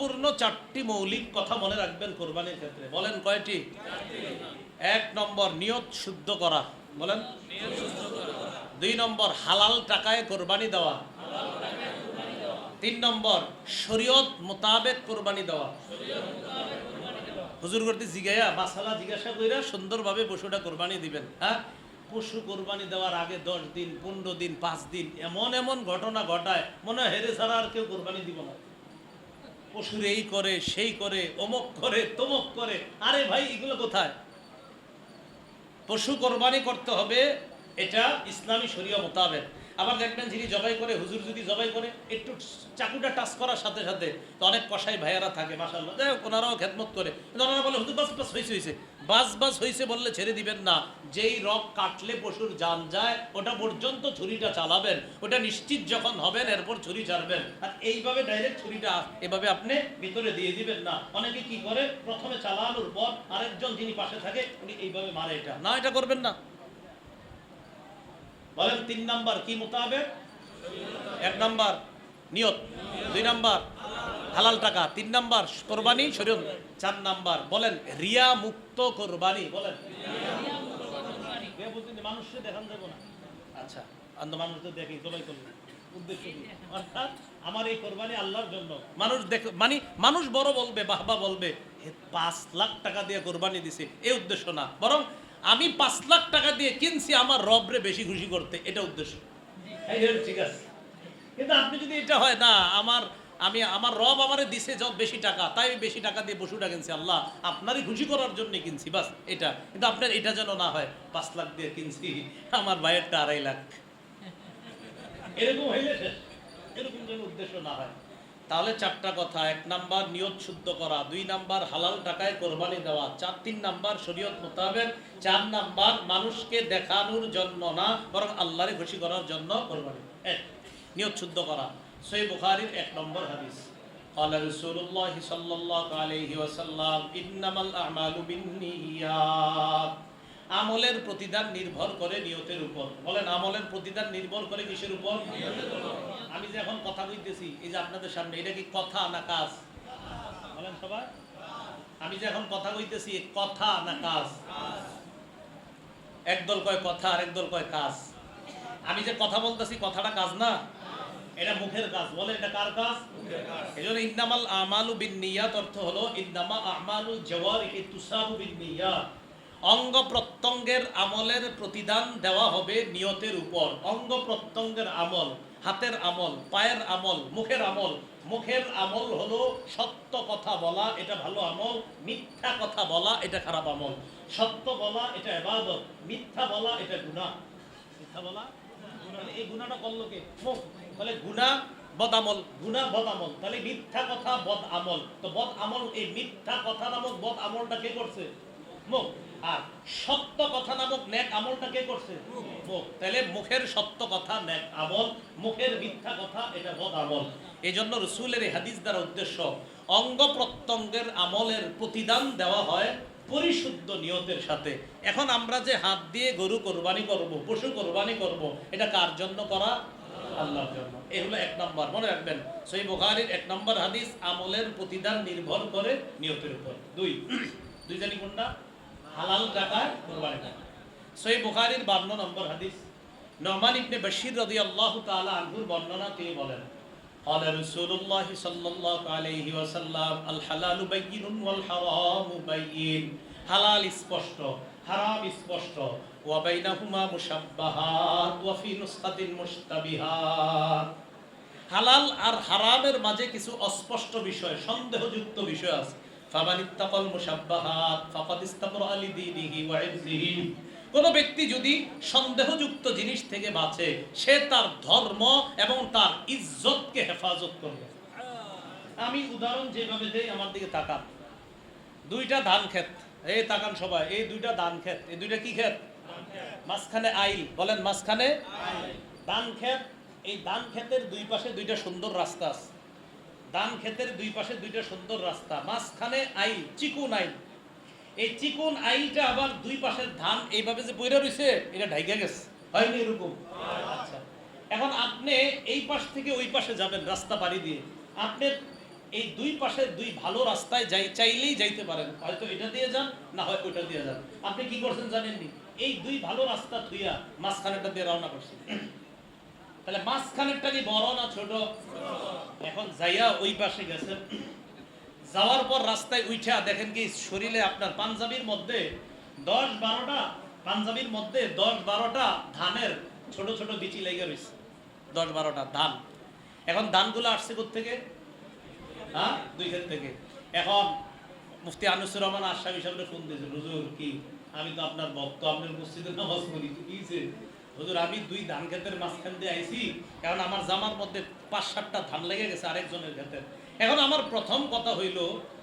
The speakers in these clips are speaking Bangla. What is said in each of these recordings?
গুরুত্বপূর্ণ 4টি মৌলিক কথা মনে রাখবেন কোরবানির ক্ষেত্রে। বলেন কয়টি? 1 নম্বর নিয়ত শুদ্ধ করা, বলেন। 2 নম্বর হালাল টাকায় কোরবানি দেওয়া। 3 নম্বর শরীয়ত মোতাবেক কোরবানি দেওয়া। হুজুর করতে জিগাইয়া মাসালা জিজ্ঞাসা কইরা সুন্দরভাবে পশুটা কোরবানি দিবেন। হ্যাঁ, পশু কোরবানি দেওয়ার আগে 10 দিন 15 দিন 5 দিন এমন এমন ঘটনা ঘটায় মনে হয় হেরে ছাড়া আর কেউ কোরবানি দিব না। পশুর এই করে সেই করে অমুক করে তমুক করে। আরে ভাই, এগুলো কোথায়? পশু কোরবানি করতে হবে, এটা ইসলামী শরীয়ত মোতাবেক। আবার দেখবেন যিনি জবাই করে, হুজুর যদি জবাই করে একটু চাকুটা টাচ করার সাথে সাথে তো অনেক কসাই ভাইয়ারা থাকে মাশাআল্লাহ, যাই হোক ওনারাও খেদমত করে, ওনারা বলে হুজুর বাস বাস হয়েছে বাস হয়েছে বললে ছেড়ে দিবেন না। যেই রক কাটলে পশুর জান যায় ওটা পর্যন্ত ছুরিটা চালাবেন, ওটা নিশ্চিত যখন হবেন এরপর ছুরি ছাড়বেন। আর এইভাবে ডাইরেক্ট ছুরিটা এভাবে আপনি ভিতরে দিয়ে দিবেন না। অনেকে কি করে, প্রথমে চালানোর পর আরেকজন যিনি পাশে থাকে উনি এইভাবে মারে, এটা না, এটা করবেন না। বলেন 3 নাম্বার কি মোতাবেক? 1 নাম্বার নিয়ত, 2 নাম্বার হালাল টাকা, 3 নাম্বার কোরবানি শরীয়ত, 4 নাম্বার বলেন রিয়া মুক্ত কোরবানি। বলেন মানুষকে দেখান যাব না। আচ্ছা, অন্য মানুষ তো দেখি জবাই করলেন উদ্দেশ্য কি? অর্থাৎ আমার এই কোরবানি আল্লাহর জন্য। মানুষ দেখে মানে মানুষ বড় বলবে, বাহবা বলবে 5 লাখ টাকা দিয়ে কোরবানি দিছে, এই উদ্দেশ্য না। বরং আমি 5 লাখ টাকা দিয়ে কিনছি আমার রবরে বেশি খুশি করতে, এটা উদ্দেশ্য। ঠিক আছে, কিন্তু আপনি যদি এটা হয় না, আমার রব আমারে দিছে যত বেশি টাকা, তাই বেশি টাকা দিয়ে পশুটা কিনছি, আল্লাহ আপনারই খুশি করার জন্য কিনছি, বাস এটা। কিন্তু আপনার এটা যেন না হয় 5 লাখ দিয়ে কিনছি, আমার ভাইয়েরটা 2.5 লাখ, এরকম হইলে এরকম যেন উদ্দেশ্য না হয়। তাহলে 4টা কথা: 1 নাম্বার নিয়ত শুদ্ধ করা, 2 নাম্বার হালাল টাকায় কোরবানি দেওয়া, 3 নাম্বার শরীয়ত মোতাবেক, 4 নাম্বার মানুষকে দেখানোর জন্য না বরং আল্লাহরে খুশি করার জন্য কোরবানি। নিয়ত শুদ্ধ করা। সহিহ বুখারীর 1 নম্বর হাদিস, قال رسول الله صلى الله عليه وسلم انما الاعمال بالنيات। আমলের প্রতিদান নির্ভর করে নিয়তের উপর। বলেন আমলের প্রতিদান নির্ভর করে কিসের উপর? নিয়তের উপর। আমি যে এখন কথা কইতেছি, এই যে আপনাদের সামনে, এটা কি কথা না কাজ? বলেন সবাই, আমি যে এখন কথা কইতেছি কথা না কাজ? একদল কয় কথা আর একদল কয় কাজ। আমি যে কথা বলতেছি কথাটা কাজ না, এটা মুখের কাজ। বলে এটা কার কাজ? এজন্য ইন্নামাল আমালু বিন্নিয়াত অর্থ হলো ইন্নামা আমালুল জাওয়ারিহি তুসাবু বিন্নিয়াত। অঙ্গ প্রত্যঙ্গের আমলের প্রতিদান দেওয়া হবে নিয়তের উপর। অঙ্গ প্রত্যঙ্গের আমল, হাতের আমল, পায়ের আমল, মুখের আমল। মুখের আমল হলো সত্য কথা বলা, এটা ভালো আমল। মিথ্যা কথা বলা, এটা খারাপ আমল। সত্য বলা এটা ইবাদত, মিথ্যা বলা এটা গুনাহ। মিথ্যা বলা গুনাহ। এই গুনাহটা করলো কে? মুখ। তাহলে গুনাহ বদ আমল, গুনাহ বদ আমল। তাহলে মিথ্যা কথা বদ আমল। তো বদ আমল, এই মিথ্যা কথা নামক বদ আমলটা কে করছে? মুখ। আর সত্য কথা নামক নেক আমলটা কে করছে? মুখ। তাহলে মুখের সত্য কথা নেক আমল, মুখের মিথ্যা কথা এটা বদ আমল। এই জন্য রাসূলের এই হাদিস দ্বারা উদ্দেশ্য, অঙ্গ প্রত্যঙ্গের আমলের প্রতিদান দেওয়া হয় পরিশুদ্ধ নিয়তের সাথে। এখন আমরা যে হাত দিয়ে গরু কোরবানি করব, পশু কোরবানি করব, এটা কার জন্য করা? আল্লাহর জন্য। এই হলো 1 নম্বর, মনে রাখবেন। সহিহ বুখারীর 1 নম্বর হাদিস, আমলের প্রতিদান নির্ভর করে নিয়তের উপর। 2 জানি কোনটা? হালাল টাকায় কোরবানি করা। সহিহ বুখারীর 52 নম্বর হাদিস, নুমান ইবনে বাশীর রাদিয়াল্লাহু তাআলা আনহুর বর্ণনা, তিনি বলেন, قال رسول الله صلى الله عليه وسلم الحلال بين والحرام بين। হালাল স্পষ্ট, হারাম স্পষ্ট। ওয়া বাইনাহুমা মুশাব্বাহাত ওয়া ফি নুসখাতিন মুশতাবিহাত। হালাল আর হারামের মাঝে কিছু অস্পষ্ট বিষয়, সন্দেহযুক্ত বিষয় আছে। ফামানিত্তাকাল মুশাব্বাহাত ফাকাদ ইস্তাবরা লিদীনিহি ওয়া ইরদিহি। কোন ব্যক্তি যদি সন্দেহযুক্ত জিনিস থেকে বাঁচে, সে তার ধর্ম এবং তার ইজ্জতকে হেফাজত করবে। আমি উদাহরণ যেভাবে দেই, আমার দিকে তাকান। 2টা ধান ক্ষেত, এই তাকান সবাই, এই 2টা ধান ক্ষেত। এই 2টা কি ক্ষেত? মাঝখানে আইল। বলেন মাঝখানে ধান ক্ষেত। এই ধান ক্ষেতের 2 পাশে 2টা সুন্দর রাস্তা আছে। ধান ক্ষেতের 2 পাশে 2টা সুন্দর রাস্তা, মাঝখানে আইল, চিকুন আইল। এই চিকুন আইলটা আবার 2 পাশের ধান এইভাবে যে পইরা রইছে, এটা ঢাইকা গেছে, হয়নি এরকম? আচ্ছা, এখন আপনি এই পাশ থেকে ওই পাশে যাবেন রাস্তা পাড়ি দিয়ে। আপনি এই দুই পাশে দুই ভালো রাস্তায় চাইলেই যাইতে পারেন, হয়তো এটা দিয়ে যান, না হয় ওইটা দিয়ে যান। আপনি কি করছেন জানেননি? এই দুই ভালো রাস্তা থুইয়া মাঝখানেরটা দিয়ে রওনা করছেন। তাহলে মাঝখানেরটা কি বড় না ছোট? এখন যাইয়া ওই পাশে গেছেন, যাওয়ার পর রাস্তায় উঠা দেখেন কি শরীরে আপনার পাঞ্জাবির মধ্যে 10-12টা পাঞ্জাবির মধ্যে 10-12টা ধানের ছোট ছোট বিচি লেগে রয়েছে, 10-12টা ধান। এখন ধানগুলো আসছে কোত্থেকে? হ্যাঁ, দুই ক্ষেত থেকে। এখন মুফতি আনিসুর রহমান আশরাফি সাহেবের ফোন দিয়েছে, হুজুর কি আমি তো আপনার ভক্ত, আপনার মসজিদে নামাজ পড়ি, কিছে হুজুর আমি দুই ধান ক্ষেতের মাঝখান দিয়ে আইছি, কারণ আমার জামার মধ্যে 5-7টা ধান লেগে গেছে আরেকজনের ক্ষেতের। এখন আমার প্রথম কথা হইল,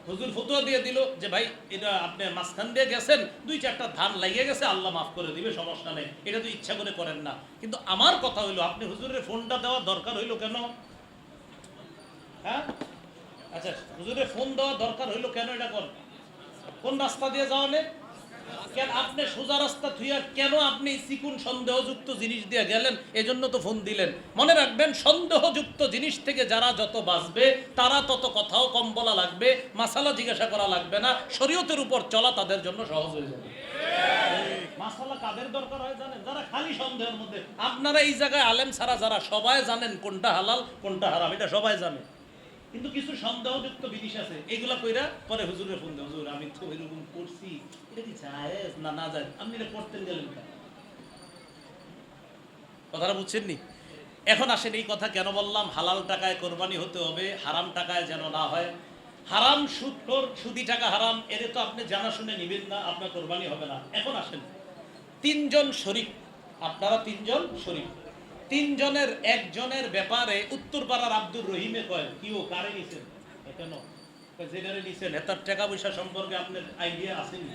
হুজুর ফতোয়া দিয়ে দিল যে ভাই এটা আপনি মাঝখান দিয়ে গেছেন, 2-4টা ধান লেগে গেছে, আল্লাহ মাফ করে দিবে, সমস্যা নেই, এটা তো ইচ্ছা করে করেন না। কিন্তু আমার কথা হইলো, আপনি হুজুরের ফোনটা দেওয়া দরকার হইলো কেন? হ্যাঁ, আচ্ছা হুজুরের ফোন দেওয়া দরকার হইলো কেন? এটা কোন রাস্তা দিয়ে যাওয়া নেই কেন? আপনি সোজা রাস্তা থুইয়া কেন আপনি চিকুন সন্দেহযুক্ত জিনিস দিয়ে গেলেন? এজন্য তো ফোন দিলেন। মনে রাখবেন, সন্দেহযুক্ত জিনিস থেকে যারা যত বাঁচবে তারা তত কথাও কম বলা লাগবে, মাসালা জিজ্ঞাসা করা লাগবে না, শরীয়তের উপর চলা তাদের জন্য সহজ হয়ে যাবে। মাসালা কাদের দরকার হয় জানেন? যারা খালি সন্দেহের মধ্যে। আপনারা এই জায়গায় আলেম ছাড়া যারা, সবাই জানেন কোনটা হালাল কোনটা হারাম, এটা সবাই জানে, কিন্তু কিছু সন্দেহযুক্ত জিনিস আছে, এগুলা কইরা পরে হুজুরের ফোন দেয়, হুজুর আমি তো এরকম করছি, এটা কি জায়েজ না না জায়েজ, আপনি এটা করতেন গেলেন কেন? কথাটা বুঝছেন নি? এখন আসেন এই কথা কেন বললাম, হালাল টাকায় কোরবানি হতে হবে, হারাম টাকায় যেন না হয়। হারাম সুদি টাকা হারাম, এর তো আপনি জানা শুনে নিবেন না, আপনার কোরবানি হবে না। এখন আসেন, 3জন শরীক, আপনারা 3জন শরীক, 3জনের একজনের ব্যাপারে উত্তরপাড়ার আব্দুর রহিমে কয়, কি ও কারে নিছেন? কেন যেটারে নিছেন এটার টাকা পয়সা সম্পর্কে আপনার আইডিয়া আসেনি?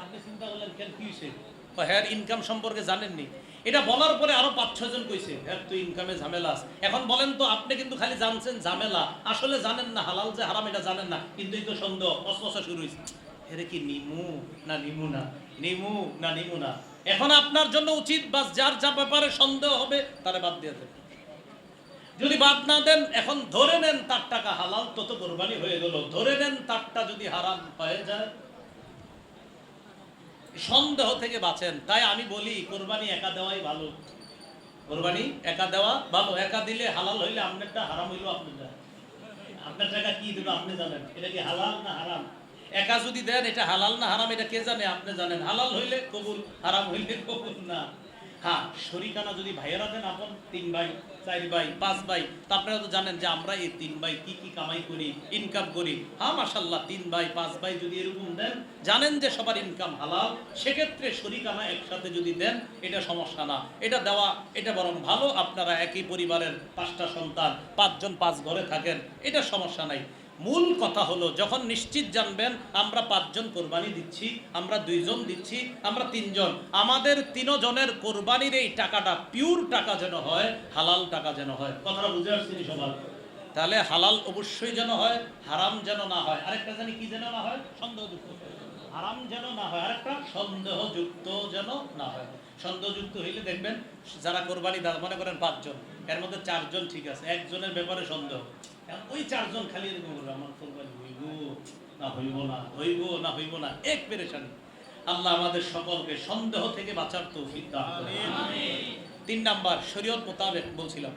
আপনি চিন্তা করলেন কেন, কি হয়েছে? হ্যাঁ, ইনকাম সম্পর্কে জানেননি। এটা বলার পরে আরো 5-6 জন কইছে, হ্যাঁ তুই ইনকামে ঝামেলা আছে। এখন বলেন তো, আপনি কিন্তু খালি জানছেন ঝামেলা, আসলে জানেন না হালাল যে হারাম এটা জানেন না, কিন্তু এই তো সন্দেহ অসবসা শুরু হয়েছে, এর কি নিমু না নিমু না, নিমু না নিমু না। এখন আপনার জন্য উচিত, বাস যার যা ব্যাপারে সন্দেহ হবে তারে বাদ দিয়ে দেন। যদি বাদ না দেন, এখন ধরে নেন তার টাকা হালাল, তত কোরবানি হয়ে গেল। ধরে নেন তারটা যদি হারাম হয়ে যায়, সন্দেহ থেকে বাঁচেন। তাই আমি বলি কোরবানি একা দেওয়াই ভালো, কোরবানি একা দেওয়া ভালো। একা দিলে হালাল হইলে আপনারটা, হারাম হইলো আপনারটা। আপনার টাকা কি দিল আপনি জানেন, এটা কি হালাল না হারাম? একা যদি দেন, এটা হালাল না হারাম এটা কে জানে? আপনি জানেন। হালাল হইলে কবুল, হারাম হইলে কবুল না। হ্যাঁ, শরিকানা যদি ভাইয়েরা দেন, আপন 3 ভাই 4 ভাই 5 ভাই, তা আপনারা তো জানেন যে আমরা এই 3 ভাই কি কি কামাই করি, ইনকাম করি। হ্যাঁ মাশাআল্লাহ, 3 ভাই 5 ভাই যদি এরকম দেন, জানেন যে সবার ইনকাম হালাল, সেক্ষেত্রে শরিকানা একসাথে যদি দেন, এটা সমস্যা না, এটা দেওয়া এটা বরং ভালো। আপনারা একই পরিবারের 5টা সন্তান, 5 জন 5 ঘরে থাকেন, এটা সমস্যা নাই। মূল কথা হলো, যখন নিশ্চিত জানবেন আমরা 5 জন কোরবানি দিচ্ছি, আমরা 2 জন দিচ্ছি, আমরা 3 জন, আমাদের 3 জনের কোরবানির এই টাকাটা পিওর টাকা যেন হয়, হালাল টাকা যেন হয়। কথাটা বুঝে আসছি সবার? তাহলে হালাল অবশ্যই যেন হয়, হারাম যেন না হয়। আরেকটা জানি কি যেন না হয়? সন্দেহযুক্ত। হারাম যেন না হয়, আরেকটা সন্দেহযুক্ত যেন না হয়। সন্দেহযুক্ত হইলে দেখবেন যারা কোরবানি দান, মনে করেন 5 জন, এর মধ্যে 4 জন ঠিক আছে, একজনের ব্যাপারে সন্দেহ, ওই 4 জন খালি এরকম বলবে, আমার কোরবানি হইব না হইব না, হইব না হইব না, এক পেরেশানি। আল্লাহ আমাদের সকলকে সন্দেহ থেকে বাঁচার তৌফিক দান করুন। আমিন। 3 নাম্বার, শরীয়ত মোতাবেক বলছিলাম,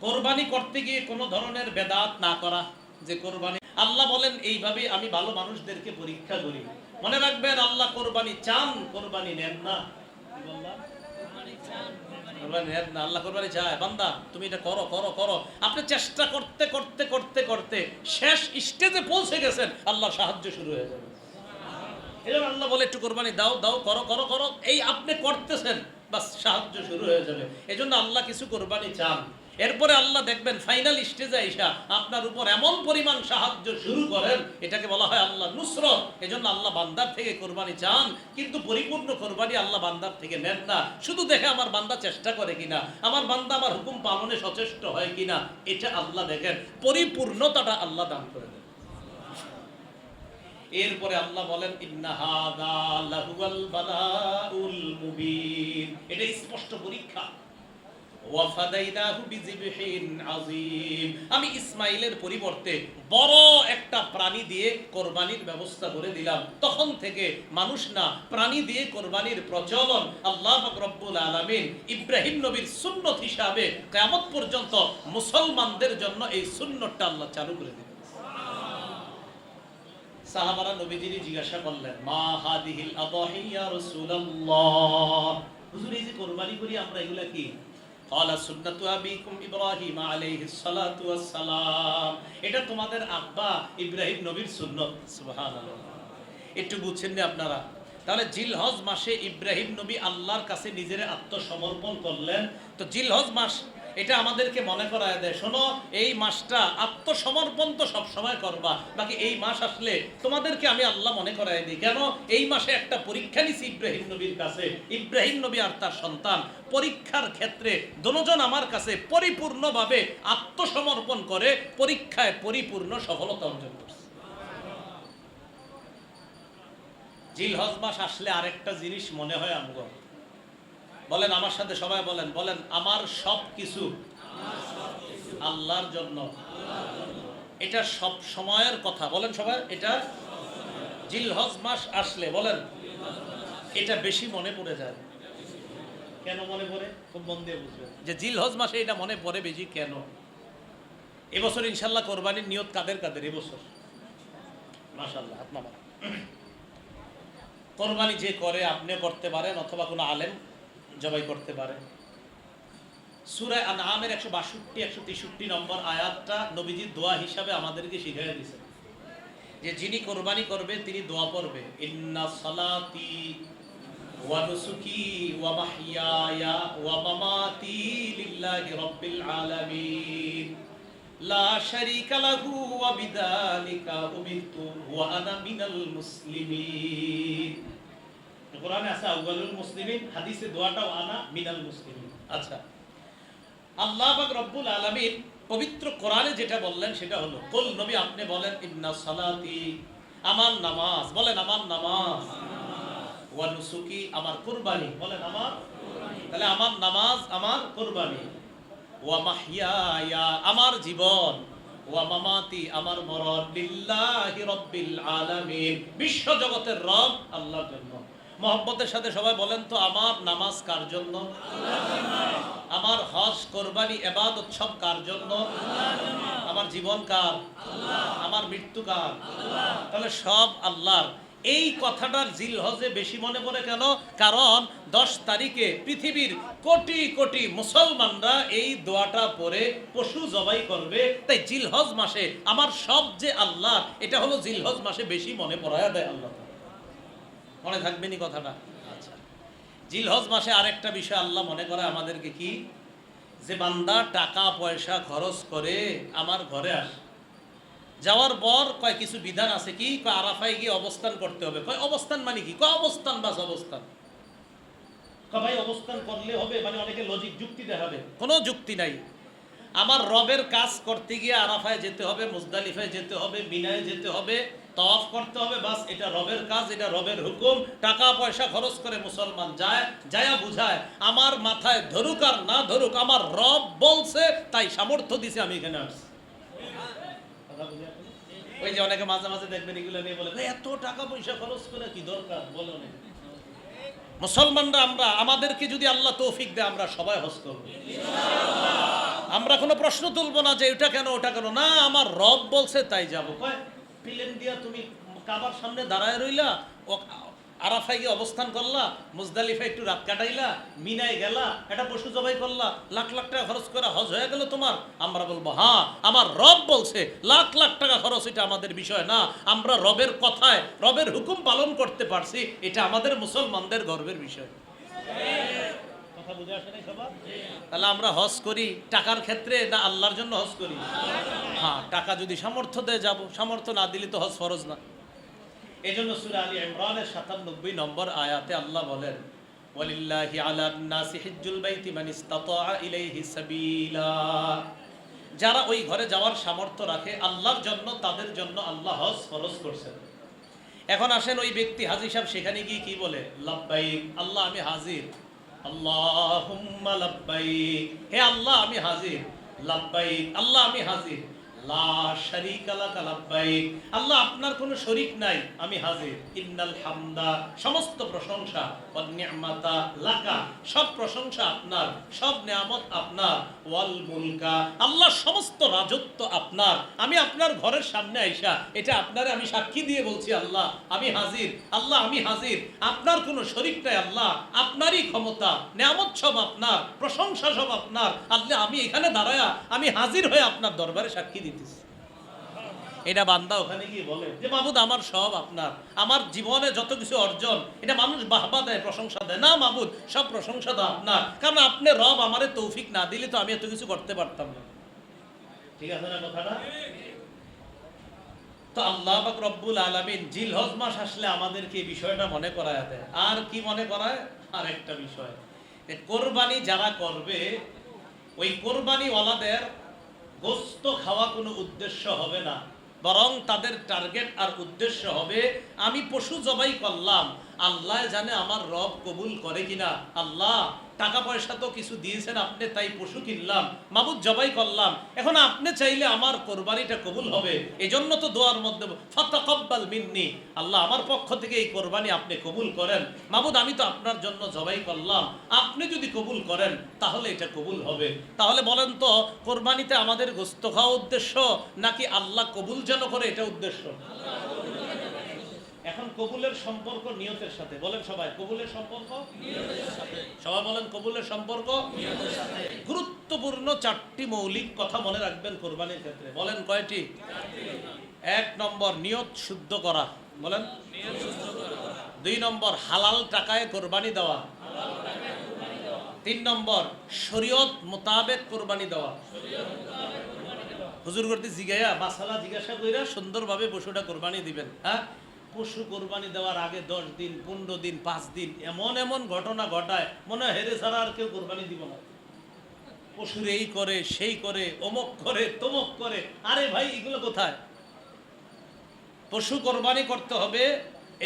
কোরবানি করতে গিয়ে কোনো ধরনের বেদাত না করা। যে কোরবানি আল্লাহ বলেন এইভাবে আমি ভালো মানুষদেরকে পরীক্ষা করি। মনে রাখবেন, আল্লাহ কোরবানি চান, কোরবানি নেন না। কি বললাম? কোরবানি নেন না, আল্লাহ কোরবানি চায়। বান্দা তুমি এটা করো করো করো। আপনি চেষ্টা করতে করতে করতে করতে শেষ স্টেজে পৌঁছে গেছেন, আল্লাহর সাহায্য শুরু হয়ে যাবে। এজন্য আল্লাহ বলে একটু কোরবানি দাও দাও, করো করো করো, এই আপনি করতেছেন, বাস সাহায্য শুরু হয়ে যাবে। এজন্য আল্লাহ কিছু কোরবানি চান, এরপরে আল্লাহ দেখবেন ফাইনাল স্টেজে আইসা আপনার উপর এমন পরিমাণ সাহায্য শুরু করেন, এটাকে বলা হয় আল্লাহ নুসরত। এজন্য আল্লাহ বান্দার থেকে কোরবানি চান, কিন্তু পরিপূর্ণ কোরবানি আল্লাহ বান্দার থেকে নেন না। শুধু দেখে আমার বান্দা চেষ্টা করে কিনা, আমার বান্দা আমার হুকুম পালনে সচেষ্ট হয় কিনা, এটা আল্লাহ দেখেন। পরিপূর্ণতাটা আল্লাহ দান করে দেন। এরপরে আল্লাহ বলেন ইন্না হাযা লাহুয়াল বালাউল মুবিন, এটা স্পষ্ট পরীক্ষা। ওয়াফাদাইনাহু বিযিবহিন আযীম, আমি ইসমাইলের পরিবর্তে বড় একটা প্রাণী দিয়ে কোরবানির ব্যবস্থা করে দিলাম। তখন থেকে মানুষ না, প্রাণী দিয়ে কোরবানির প্রচলন আল্লাহ পাক রব্বুল আলামিন ইব্রাহিম নবীর সুন্নত হিসাবে কিয়ামত পর্যন্ত মুসলমানদের জন্য এই সুন্নতটা আল্লাহ চালু করে দিলেন। সাহাবারা নবীজিকে জিজ্ঞাসা করলেন, মা হাদিহিল আদাহি ইয়া রাসূলুল্লাহ, হুজুর এই যে কোরবানি করি আমরা, এগুলা কি? ক্বালা সুন্নাতু আবিকুম ইব্রাহিম আলাইহিস সালাতু ওয়াস সালাম, এটা তোমাদের আব্বা ইব্রাহিম নবীর সুন্নত। সুবহানাল্লাহ, একটু বুঝছেন না আপনারা? তাহলে জিলহজ মাসে ইব্রাহিম নবী আল্লাহর কাছে নিজের আত্মসমর্পণ করলেন। তো জিলহজ মাস এটা আমাদেরকে মনে করায় দেয়, শোনো এই মাসটা আত্মসমর্পণ তো সব সময় করবা, বাকি এই মাস আসলে তোমাদেরকে আমি আল্লাহ মনে করায় দিই। কেন? এই মাসে একটা পরীক্ষা নিছি ইব্রাহিম নবীর কাছে। ইব্রাহিম নবী আর তার সন্তান পরীক্ষার ক্ষেত্রে দুজন আমার কাছে পরিপূর্ণভাবে আত্মসমর্পণ করে পরীক্ষায় পরিপূর্ণ সফলতা অর্জন করছে। জিলহজ মাস আসলে আরেকটা জিনিস মনে হয় আমগো, বলেন আমার সাথে সবাই বলেন, বলেন আমার সব কিছু আল্লাহর জন্য। এটা সব সময়ের কথা, বলেন সবাই, এটা জিলহজ মাস আসলে বলেন এটা বেশি মনে পড়ে যায়। কেন মনে পড়ে? খুব মন দিয়ে বুঝবেন যে জিলহজ মাসে এটা মনে পড়ে বেশি কেন। এবছর ইনশাল্লাহ কোরবানির নিয়ত কাদের কাদের এবছর? মাশাআল্লাহ, হাত নামান। কোরবানি যে করে আপনি করতে পারেন অথবা কোনো আলেম জবাই করতে পারে। সূরা আনআমের 162-163 নম্বর আয়াতটা নবীজি দোয়া হিসাবে আমাদেরকে শিখিয়ে দিয়েছেন যে যিনি কোরবানি করবে তিনি দোয়া পড়বে, ইন্না সালাতি ওয়া নুসুকি ওয়া মাহইয়ায়া ওয়া মামাতি লিল্লাহি রাব্বিল আলামিন লা শারীকা লাহু ওয়া বিযালিকা উমিরতু ওয়া আনা মিনাল মুসলিমিন। কোরআনে আছে আউয়ালুল মুসলিমিন, হাদিসে দোয়াটাও আনা মিনাল মুসলিমিন। আচ্ছা, আল্লাহ পাক রব্বুল আলামিন পবিত্র কোরআনে যেটা বললেন সেটা হলো, কুল নবী আপনি বলেন, ইন্না সালাতি আমার নামাজ, বলেন আমার নামাজ, ওয়া নুসুকি আমার কুরবানি, বলেন আমার কুরবানি, তাহলে আমার নামাজ আমার কুরবানি, ওয়া মাহইয়ায়া আমার জীবন, ওয়া মামাতি আমার মরণ, লিল্লাহি রাব্বিল আলামিন বিশ্ব জগতের রব আল্লাহর জন্য। মহব্বতের সাথে সবাই বলেন তো, আমার নামাজ কার জন্য? আল্লাহর জন্য। আমার হজ কোরবানি ইবাদত সব কার জন্য? আল্লাহর জন্য। আমার জীবন কার? আল্লাহ। আমার মৃত্যু কার? আল্লাহ। তাহলে সব আল্লাহর। এই কথাটার জিলহজে বেশি মনে পড়ে কেন? কারণ 10 তারিখে পৃথিবীর কোটি কোটি মুসলমানরা এই দোয়াটা পড়ে পশু জবাই করবে। তাই জিলহজ মাসে আমার সব যে আল্লাহ, এটা হলো জিলহজ মাসে বেশি মনে পড়ায়া দেয় আল্লাহ। মনে থাকবেনি কথাটা? আচ্ছা, জিলহজ মাসে আরেকটা বিষয় আল্লাহ মনে করে আমাদেরকে কি, যে বান্দা টাকা পয়সা খরচ করে আমার ঘরে আসে, যাওয়ার পর কয় কিছু বিধান আছে, কি কয় আরাফায় গিয়ে অবস্থান করতে হবে। কয় অবস্থান মানে কি? কয় অবস্থান বাস অবস্থান। কয় ভাই অবস্থান করলে হবে মানে অনেকে লজিক যুক্তি দেখাবে, কোনো যুক্তি নাই। আমার রবের কাজ করতে গিয়ে আরাফায় যেতে হবে, মুজদালিফায় যেতে হবে, মিনায় যেতে হবে, তাওয়াফ করতে হবে, বাস এটা রবের কাজ, এটা রবের হুকুম। টাকা পয়সা খরচ করে মুসলমান যায়, যায়া বুঝায় আমার মাথায় ধরুক আর না ধরুক আমার রব বলছে তাই সামর্থ্য দিছে আমি এখানে আসছি। ওই যে অনেকে মাঝে মাঝে দেখবেন এগুলো নিয়ে বলে এত টাকা পয়সা খরচ করে কি দরকার, বলো না। মুসলমানরা আমরা, আমাদেরকে যদি আল্লাহ তৌফিক দেয় আমরা সবাই হজ করব ইনশাআল্লাহ। আমরা কোনো প্রশ্ন তুলবো না যে এটা কেন ওটা কেন, না আমার রব বলছে তাই যাব। কয় প্লেন দিয়া তুমি কাবার সামনে দাঁড়ায় রইলা, আরাফায় গিয়ে অবস্থান করলা, মুজদালিফায় একটু রাত কাটাইলা, মিনায় গেলা, এটা পশু জবাই করলা, লাখ লাখ টাকা খরচ করে হজ হয়ে গেল তোমার। আমরা বলবো হ্যাঁ আমার রব বলছে, লাখ লাখ টাকা খরচ এটা আমাদের বিষয় না। আমরা রবের কথায় রবের হুকুম পালন করতে পারছি, এটা আমাদের মুসলমানদের গর্বের বিষয়। কথা বুঝে আসে নাই সবার? তাহলে আমরা হজ করি টাকার ক্ষেত্রে না আল্লাহর জন্য হজ করি? হ্যাঁ, টাকা যদি সামর্থ্য দেয় যাব, সামর্থ্য না দিলে তো হজ ফরজ না। এজন্য সূরা আলী ইমরানের 97 নম্বর আয়াতে আল্লাহ বলেন, ওয়ালিল্লাহি আলান নাসি হিজ্জুল বাইতি মান ইসতাতা ইলাইহি সাবিলা। যারা ওই ঘরে যাওয়ার সামর্থ্য রাখে আল্লাহর জন্য, তাদের জন্য আল্লাহ হজ ফরজ করেছেন। এখন আসেন ওই ব্যক্তি হাজী সাহেব সেখানে গিয়ে কি বলে, লাব্বাইক আল্লাহ আমি হাজির, আল্লাহুম্মা লাব্বাইক, হে আল্লাহ আমি হাজির, লাব্বাইক আল্লাহ আমি হাজির, লা শারীকা লাকা লাব্বাইক আল্লাহ আপনার কোনো শরীক নাই, আমি হাজির, ইন্নাল হামদা সমস্ত প্রশংসা, ওয়ান নি'মাতা লাকা সব প্রশংসা আপনার, সব নিয়ামত আপনার, ওয়াল মুলকা আল্লাহ সমস্ত রাজত্ব আপনার। আমি আপনার ঘরের সামনে আইসা এটা আপনারে আমি সাক্ষী দিয়ে বলছি আল্লাহ আমি হাজির, আল্লাহ আমি হাজির, আপনার কোনো শরীক নাই আল্লাহ, আপনারই ক্ষমতা, নিয়ামত সব আপনার, প্রশংসা সব আপনার আল্লাহ। আমি এখানে দাঁড়ায়া আমি হাজির হয়ে আপনার দরবারে সাক্ষী দিতেছি। এটা বান্দা ওখানে গিয়ে বলে যে মাবুদ আমার সব আপনার, আমার জীবনে যত কিছু অর্জন এটা মানুষ বাহবা দেয়, প্রশংসা দেয় না, মাবুদ সব প্রশংসা তো আপনার, কারণ আপনি রব আমারে তৌফিক না দিলে তো আমি এত কিছু করতে পারতাম না। ঠিক আছে না কথাটা? তো আল্লাহ পাক রব্বুল আলামিন জিলহজ মাস আসলে আমাদেরকে এই বিষয়টা মনে করায় দেয়। আর কি মনে করায়? আর একটা বিষয়, কোরবানি যারা করবে ওই কোরবানি ওয়ালাদের গোশত খাওয়া কোনো উদ্দেশ্য হবে না, বরং তাদের টার্গেট আর উদ্দেশ্য হবে আমি পশু জবাই করলাম, আল্লাহ জানে আমার রব কবুল করে কিনা, আল্লাহ টাকা পয়সা তো কিছু দিয়েছেন আপনি, তাই পশু কিনলাম, মাবুদ জবাই করলাম, এখন আপনি চাইলে আমার কোরবানিটা কবুল হবে, এজন্য তো দোয়ার মধ্যে ফাতাকাব্বাল মিন্নি, আল্লাহ আমার পক্ষ থেকে এই কোরবানি আপনি কবুল করেন, মাবুদ আমি তো আপনার জন্য জবাই করলাম, আপনি যদি কবুল করেন তাহলে এটা কবুল হবে। তাহলে বলেন তো কোরবানিতে আমাদের গোশত খাওয়া উদ্দেশ্য নাকি আল্লাহ কবুল যেন করে এটা উদ্দেশ্য? এখন কবুলের সম্পর্ক নিয়তের সাথে, বলেন সবাই কবুলের সম্পর্ক নিয়তের সাথে, সবাই বলেন কবুলের সম্পর্ক নিয়তের সাথে। গুরুত্বপূর্ণ চারটি মৌলিক কথা মনে রাখবেন কোরবানির ক্ষেত্রে, বলেন কয়টি? এক নম্বর নিয়ত শুদ্ধ করা, বলেন নিয়ত শুদ্ধ করা। দুই নম্বর হালাল টাকায় কোরবানি দেওয়া, তিন নম্বর শরীয়ত মোতাবেক কোরবানি দেওয়া। হুজুর করতে জিগাইয়া মাসালা জিজ্ঞাসা কইরা সুন্দরভাবে পশুটা কোরবানি দিবেন। হ্যাঁ, পশু কোরবানি দেওয়ার আগে 10 দিন 15 দিন 5 দিন এমন এমন ঘটনা ঘটায় মনে হয় হেরে ছাড়া আর কেউ কোরবানি দিব না, পশুর এই করে সেই করে অমুক করে তমুক করে। আরে ভাই এগুলো কোথায়? পশু কোরবানি করতে হবে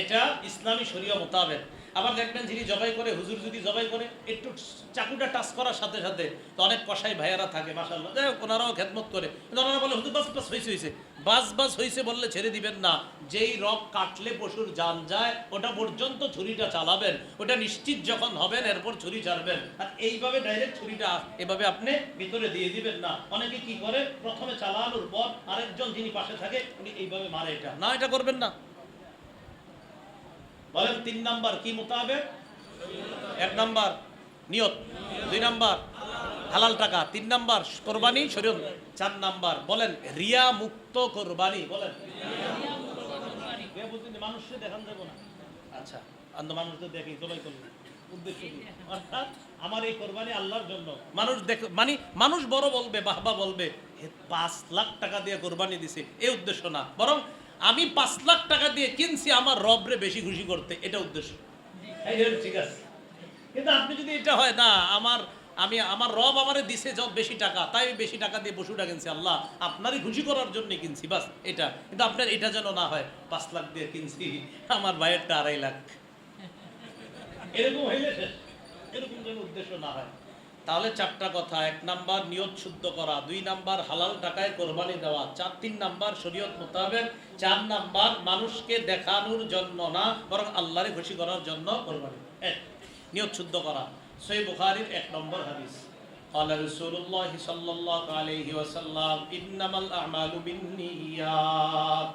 এটা ইসলামী শরীয়ত মোতাবেক। আবার দেখবেন যিনি জবাই করে, হুজুর যদি জবাই করে একটু চাকুটা টাচ করার সাথে সাথে তো অনেক কসাই ভাইয়ারা থাকে মাশাআল্লাহ, যাই হোক ওনারাও খেদমত করে, ওনারা বলে হুজুর বাস বাস হয়েছে, বাস বাস হয়েছে বললে ছেড়ে দিবেন না, যেই রক কাটলে পশুর জান যায় ওটা পর্যন্ত ছুরিটা চালাবেন, ওটা নিশ্চিত যখন হবেন এরপর ছুরি ছাড়বেন। আর এইভাবে ডাইরেক্ট ছুরিটা এভাবে আপনি ভিতরে দিয়ে দিবেন না। অনেকে কি করে প্রথমে চালানোর পর আরেকজন যিনি পাশে থাকে উনি এইভাবে মারে, এটা না, এটা করবেন না। বলেন 3 নাম্বার কি মোতাবেক? 1 নাম্বার নিয়ত, 2 নাম্বার হালাল টাকা, 3 নাম্বার কোরবানি শরীয়ত, 4 নাম্বার বলেন রিয়া মুক্ত কোরবানি, বলেন রিয়া বলতে মানুষকে দেখান যাব না। আচ্ছা, অন্য মানুষ তো দেখি জবাই করলেন উদ্দেশ্য কি? অর্থাৎ আমার এই কোরবানি আল্লাহর জন্য, মানুষ দেখ মানে মানুষ বড় বলবে, বাহবা বলবে 5 লাখ টাকা দিয়ে কোরবানি দিছে, এই উদ্দেশ্য না, বরং আমি 5 লাখ টাকা দিয়ে কিনছি আমার রবরে বেশি খুশি করতে, এটা উদ্দেশ্য। ঠিক আছে, কিন্তু আপনি যদি এটা হয় না আমার রব আমারে দিছে যত বেশি টাকা, তাই বেশি টাকা দিয়ে পশুটা কিনছি, আল্লাহ আপনারই খুশি করার জন্য কিনছি বাস এটা, কিন্তু আপনার এটা যেন না হয় 5 লাখ দিয়ে কিনছি আমার ভাইয়েরটা 2.5 লাখ, এরকম হইলে এরকম যেন উদ্দেশ্য না হয়। তাহলে 4টা কথা, 1 নাম্বার নিয়ত শুদ্ধ করা, 2 নাম্বার হালাল টাকায় কোরবানি দেওয়া, 3 নাম্বার শরীয়ত মোতাবেক, 4 নাম্বার মানুষকে দেখানোর জন্য না বরং আল্লাহরে খুশি করার জন্য কোরবানি। নিয়ত শুদ্ধ করা। সহিহ বুখারীর 1 নম্বর হাদিস, قال رسول الله صلى الله عليه وسلم انما الاعمال بالنيات।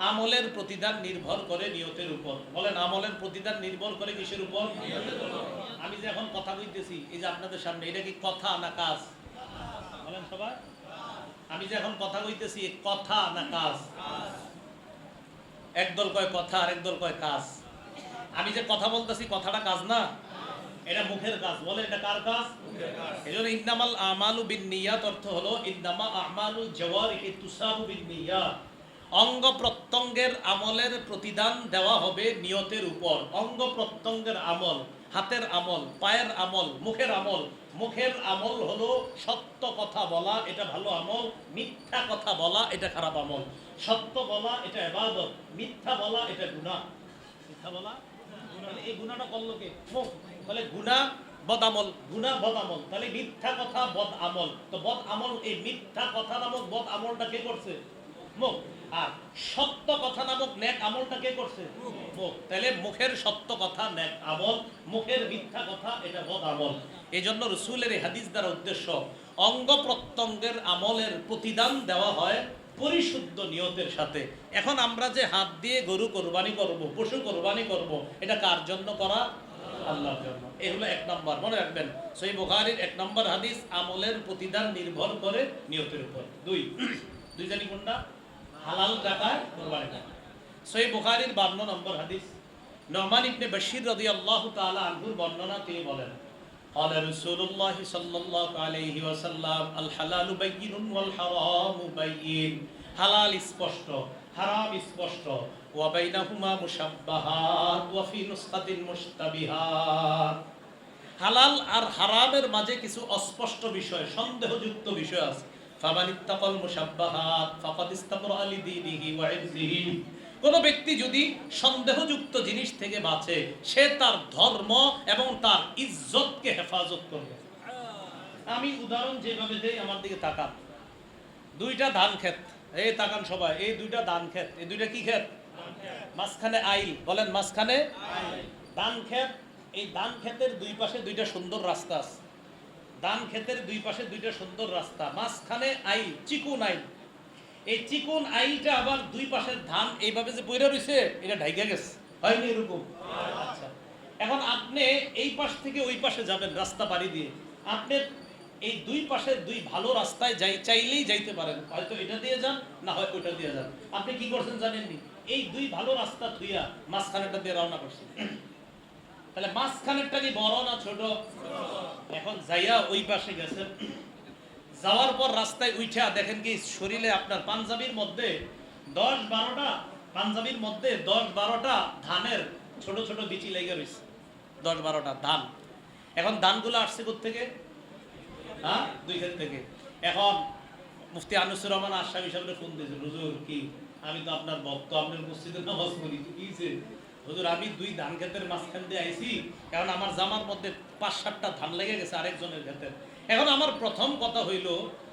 আমলের প্রতিদান নির্ভর করে নিয়তের উপর, বলেন আমলের প্রতিদান নির্ভর করে কিসের উপর? নিয়তের উপর। আমি যে এখন কথা কইতেছি এই যে আপনাদের সামনে, এটা কি কথা না কাজ? বলেন সবাই, আমি যে এখন কথা কইতেছি কথা না কাজ? একদল কয় কথা আর একদল কয় কাজ। আমি যে কথা বলতেছি কথাটা কাজ না, এটা মুখের কাজ, বলে এটা কার কাজ? এজন্য ইন্নামাল আমালু বিন্নিয়াত অর্থ হলো ইন্নামা আমালুল জাওয়ারিহি তুসাবু বিন্নিয়াত, অঙ্গ প্রত্যঙ্গের আমলের প্রতিদান দেওয়া হবে নিয়তের উপর। অঙ্গ প্রত্যঙ্গের আমল, হাতের আমল, পায়ের আমল, মুখের আমল। মুখের আমল হলো সত্য কথা বলা, এটা ভালো আমল। মিথ্যা কথা বলা এটা খারাপ আমল। সত্য বলা এটা ইবাদত, মিথ্যা বলা এটা গুনাহ। মিথ্যা বলা গুনাহ, এই গুনাহটা করলো কে? মুখ। বলে গুনাহ বদ আমল, গুনাহ বদ আমল, তাহলে মিথ্যা কথা বদ আমল। তো বদ আমল, এই মিথ্যা কথা নামক বদ আমলটা কে করছে? মুখ। আর সত্য কথা নামক নেক আমলটা কে করছে? মুখ। তাহলে মুখের সত্য কথা নেক আমল, মুখের মিথ্যা কথা এটা বদ আমল। এই জন্য রাসূলের এই হাদিস দ্বারা উদ্দেশ্য, অঙ্গ প্রত্যঙ্গের আমলের প্রতিদান দেওয়া হয় পরিশুদ্ধ নিয়তের সাথে। এখন আমরা যে হাত দিয়ে গরু কোরবানি করব, পশু কোরবানি করব, এটা কার জন্য করা? আল্লাহর জন্য। এই হলো এক নম্বর, মনে রাখবেন। সহিহ বুখারীর 1 নম্বর হাদিস, আমলের প্রতিদান নির্ভর করে নিয়তের উপর। দুই জানি কোনটা? হালাল টাকায় কোরবানি করা। সহিহ বুখারীর 52 নম্বর হাদিস, নুমান ইবনে বাশীর রাদিয়াল্লাহু তাআলা আনহুর বর্ণনা, তিনি বলেন, قال رسول الله صلى الله عليه وسلم الحلال بين والحرام بين, হালাল স্পষ্ট, হারাম স্পষ্ট, ওয়া বাইনাহুমা মুশাব্বাহাত ওয়া ফি নুসখাতিন মুশতাবিহাত, হালাল আর হারামের মাঝে কিছু অস্পষ্ট বিষয়, সন্দেহযুক্ত বিষয় আছে। ফামানিত্তাকাল মুশাব্বাহাত ফাকাদ ইস্তাবরা লিদীনিহি ওয়া ইরদিহি, কোন ব্যক্তি যদি সন্দেহযুক্ত জিনিস থেকে বাঁচে, সে তার ধর্ম এবং তার ইজ্জতকে হেফাজত করবে। আমি উদাহরণ যেভাবে দেই, আমার দিকে তাকান। দুইটা ধান ক্ষেত, এই তাকান সবাই, এই দুইটা ধান ক্ষেত, এই দুইটা কি ক্ষেত? মাঝখানে আইল, বলেন মাঝখানে ধান ক্ষেত। এই ধান ক্ষেতের দুই পাশে দুইটা সুন্দর রাস্তা আছে। ধান ক্ষেতের দুই পাশে দুইটা সুন্দর রাস্তা, মাঝখানে আইল, চিকুন আইল। এই চিকুন আইলটা আবার দুই পাশের ধান এইভাবে যে পইরা রইছে, এটা ঢাইকা গেছে, হয়নি এরকম? আচ্ছা, এখন আপনি এই পাশ থেকে ওই পাশে যাবেন রাস্তা পাড়ি দিয়ে, আপনি এই দুই পাশে দুই ভালো রাস্তায় চাইলেই যাইতে পারেন, হয়তো এটা দিয়ে যান, না হয় ওইটা দিয়ে যান। আপনি কি করছেন জানেননি? এই দুই ভালো রাস্তা থুইয়া মাঝখানেরটা দিয়ে রওনা করছেন। তাহলে মাঝখানেরটা কি বড় না ছোট? এখন যাইয়া ওই পাশে গেছেন, যাওয়ার পর রাস্তায় উঠা দেখেন কি শরীরে আপনার পাঞ্জাবির মধ্যে 10-12টা, পাঞ্জাবির মধ্যে 10-12টা ধানের ছোট ছোট বিচি লেগে রয়েছে, 10-12টা ধান। এখন ধানগুলো আসছে কোত্থেকে? হ্যাঁ, দুই ক্ষেত থেকে। এখন মুফতি আনিসুর রহমান আশরাফি সাহেবের ফোন দিয়েছে, হুজুর কি আমি তো আপনার ভক্ত, আপনার মসজিদে নামাজ পড়ি, কিছে হুজুর আমি দুই ধান ক্ষেতের মাঝখান দিয়ে আইছি, এখন আমার জামার মধ্যে 5-7টা ধান লেগে গেছে আরেকজনের ক্ষেতের। এখন আমার প্রথম কথা হইল,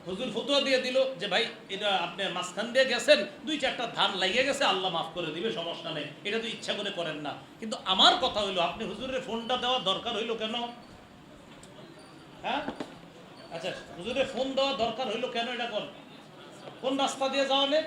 হুজুর ফতোয়া দিয়ে দিল যে ভাই এটা আপনি মাঝখান দিয়ে গেছেন, 2-4টা ধান লেগে গেছে, আল্লাহ মাফ করে দিবে, সমস্যা নেই, এটা তো ইচ্ছা করে করেন না। কিন্তু আমার কথা হইল, আপনি হুজুরের ফোনটা দেওয়া দরকার হইল কেন? হ্যাঁ, আচ্ছা, হুজুরের ফোন দেওয়া দরকার হইল কেন? এটা কোন রাস্তা দিয়ে যাওয়া নেই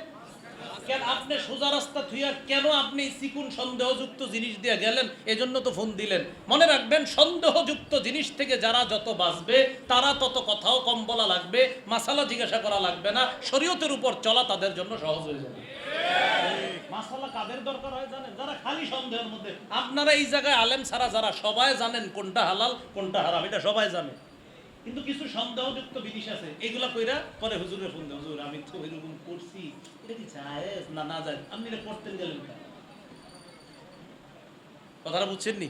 কেন? আপনি সোজা রাস্তা থুইয়া কেন আপনি চিকুন সন্দেহযুক্ত জিনিস দিয়ে গেলেন? এজন্য তো ফোন দিলেন। মনে রাখবেন, সন্দেহযুক্ত জিনিস থেকে যারা যত বাঁচবে, তারা তত কথাও কম বলা লাগবে, মাসালা জিজ্ঞাসা করা লাগবে না, শরীয়তের উপর চলা তাদের জন্য সহজ হয়ে যাবে। মাসালা কাদের দরকার হয় জানেন? যারা খালি সন্দেহের মধ্যে। আপনারা এই জায়গায় আলেম ছাড়া যারা, সবাই জানেন কোনটা হালাল কোনটা হারাম, এটা সবাই জানে। কিন্তু কিছু সন্দেহযুক্ত জিনিস আছে, এগুলা কইরা পরে হুজুরের ফোন দেয়, হুজুর আমি তো এরকম করছি, এটা কি জায়েজ না না জায়েজ, আপনি এটা করতেন গেলেন কেন? কথাটা বুঝছেন নি?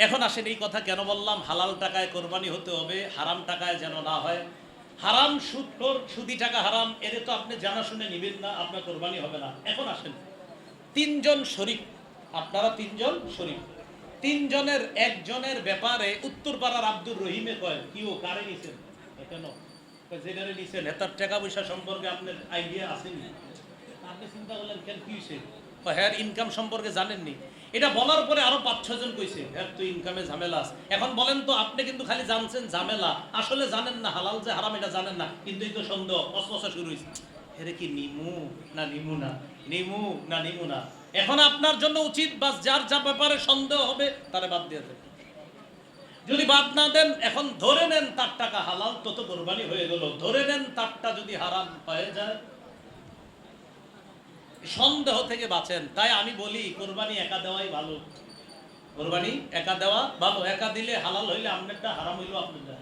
এখন আসেন, এই কথা কেন বললাম? হালাল টাকায় কোরবানি হতে হবে, হারাম টাকায় যেন না হয়। হারাম সুদি টাকা হারাম, এর তো আপনি জানা শুনে নিবেন না, আপনার কোরবানি হবে না। এখন আসেন, 3 জন শরীক, আপনারা 3 জন শরীক, 3 জনের একজনের ব্যাপারে উত্তরপাড়ার আব্দুর রহিমে কয়, কি ও কারে নিছেন? কেন? যেটারে নিছেন এটার টাকা পয়সা সম্পর্কে আপনার আইডিয়া আসেনি, আপনি চিন্তা করলেন কেন, কি হয়েছে? হ্যাঁ, ইনকাম সম্পর্কে জানেননি। এটা বলার পরে আরো 5-6 জন কইছে, হ্যাঁ তুই ইনকামে ঝামেলা আছে। এখন বলেন তো, আপনি কিন্তু খালি জানছেন ঝামেলা, আসলে জানেন না হালাল যে হারাম এটা জানেন না, কিন্তু এই তো সন্দেহ অস্পষ্ট শুরু হয়েছে, হেরে কি নিমু না নিমু না, নিমু না নিমু না। এখন আপনার জন্য উচিত, বাস যার যা ব্যাপারে সন্দেহ হবে তারে বাদ দিয়ে দেন। যদি বাদ না দেন, এখন ধরে নেন তার টাকা হালাল, তত কোরবানি হয়ে গেল। ধরে নেন তারটা যদি হারাম হয়ে যায়, সন্দেহ থেকে বাঁচেন। তাই আমি বলি, কোরবানি একা দেওয়াই ভালো, কোরবানি একা দেওয়া ভালো। একা দিলে হালাল হইলে আপনারটা, হারাম হইলো আপনারটা।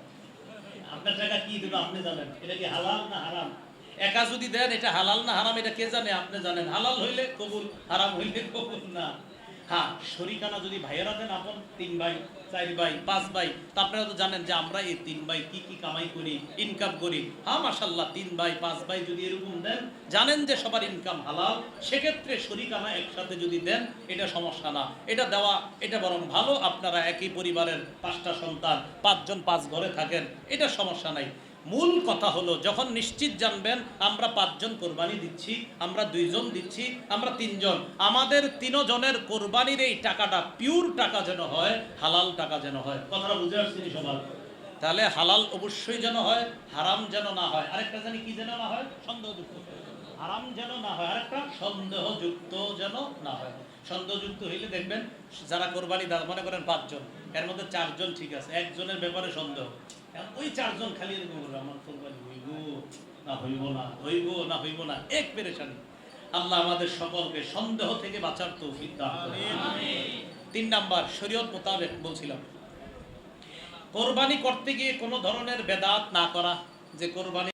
আপনার টাকা কি দিল আপনি জানেন, এটা কি হালাল না হারাম? একা যদি দেন, এটা হালাল না হারাম এটা কে জানে? আপনি জানেন। হালাল হইলে কবুল, হারাম হইলে কবুল না। হ্যাঁ, শরিকানা যদি ভাইয়েরা দেন আপন 3 ভাই 4 ভাই 5 ভাই, তা আপনারা তো জানেন যে আমরা এই 3 ভাই কি কি কামাই করি, ইনকাম করি। হ্যাঁ মাশাআল্লাহ, 3 ভাই 5 ভাই যদি এরকম দেন, জানেন যে সবার ইনকাম হালাল, সেক্ষেত্রে শরিকানা একসাথে যদি দেন এটা সমস্যা না, এটা দেওয়া এটা বরং ভালো। আপনারা একই পরিবারের 5টা সন্তান, 5 জন 5 ঘরে থাকেন, এটা সমস্যা নাই। মূল কথা হলো যখন নিশ্চিত জানবেন আমরা 5 জন কোরবানি দিচ্ছি, আমরা 2 জন দিচ্ছি, আমরা 3 জন, আমাদের 3 জনের কোরবানির এই টাকাটা পিওর টাকা যেন হয়, হালাল টাকা যেন হয়। কথাটা বুঝে আসছি সবার? তাহলে হালাল অবশ্যই যেন হয়, হারাম যেন না হয়। আরেকটা জানি কি যেন না হয়, সন্দেহযুক্ত। হারাম যেন না হয়, আরেকটা সন্দেহযুক্ত যেন না হয়। সন্দেহযুক্ত হইলে দেখবেন যারা কোরবানি দেয়, মনে করেন 5 জন, এর মধ্যে 4 জন ঠিক আছে, একজনের ব্যাপারে সন্দেহ, ওই 4 জন খালি এরকম করবে, আমার কোরবানি হইব না হইব না, হইব না হইব না, এক পেরেশানি। আল্লাহ আমাদের সকলকে সন্দেহ থেকে বাঁচার তৌফিক দান করুন। 3 নাম্বার, শরীয়ত মোতাবেক বলছিলাম, কোরবানি করতে গিয়ে কোনো ধরনের বেদাত না করা, যে কোরবানি